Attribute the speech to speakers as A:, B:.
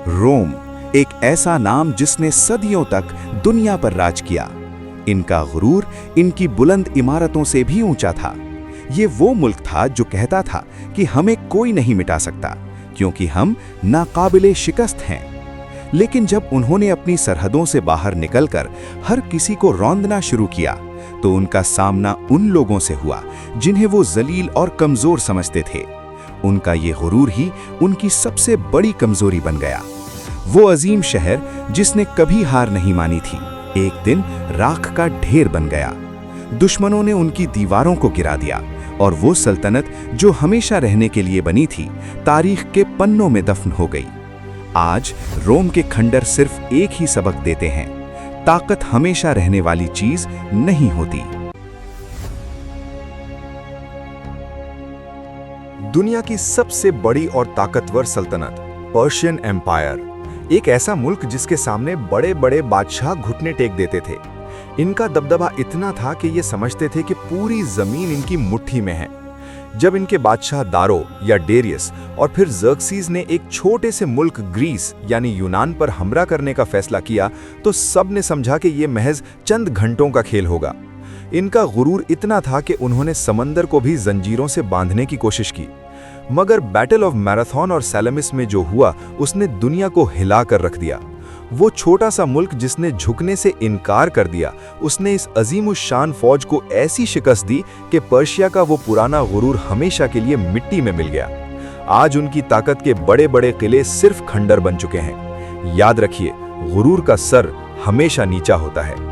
A: रोम, एक ऐसा नाम जिसने सदियों तक दुनिया पर राज किया। इनका गुरूर इनकी बुलंद इमारतों से भी ऊंचा था। ये वो मुल्क था जो कहता था कि हमें कोई नहीं मिटा सकता क्योंकि हम नाकाबिले शिकस्त हैं। लेकिन जब उन्होंने अपनी सरहदों से बाहर निकलकर हर किसी को रौंदना शुरू किया तो उनका सामना उन लोगों से हुआ जिन्हें वो जलील और कमजोर समझते थे। उनका ये गुरूर ही उनकी सबसे बड़ी कमजोरी बन गया। वो अजीम शहर जिसने कभी हार नहीं मानी थी, एक दिन राख का ढेर बन गया। दुश्मनों ने उनकी दीवारों को गिरा दिया और वो सल्तनत जो हमेशा रहने के लिए बनी थी, तारीख के पन्नों में दफन हो गई। आज रोम के खंडर सिर्फ एक ही सबक देते हैं, ताकत हमेशा रहने वाली चीज नहीं होती।
B: दुनिया की सबसे बड़ी और ताकतवर सल्तनत पर्शियन एम्पायर, एक ऐसा मुल्क जिसके सामने बड़े बड़े बादशाह घुटने टेक देते थे। इनका दबदबा इतना था कि ये समझते थे कि पूरी जमीन इनकी मुट्ठी में है। जब इनके बादशाह दारो या डेरियस और फिर ज़र्क्सीज ने एक छोटे से मुल्क ग्रीस यानी यूनान पर हमला करने का फैसला किया तो सब ने समझा कि ये महज चंद घंटों का खेल होगा। इनका गुरूर इतना था कि उन्होंने समंदर को भी जंजीरों से बांधने की कोशिश की, मगर बैटल ऑफ मैराथन और सैलमिस में जो हुआ उसने दुनिया को हिला कर रख दिया। वो छोटा सा मुल्क जिसने झुकने से इनकार कर दिया, उसने इस अजीमुशान फौज को ऐसी शिकस्त दी कि पर्शिया का वो पुराना गुरूर हमेशा के लिए मिट्टी में मिल गया। आज उनकी ताकत के बड़े बड़े किले सिर्फ खंडर बन चुके हैं। याद रखिए, गुरूर का सर हमेशा नीचा होता है।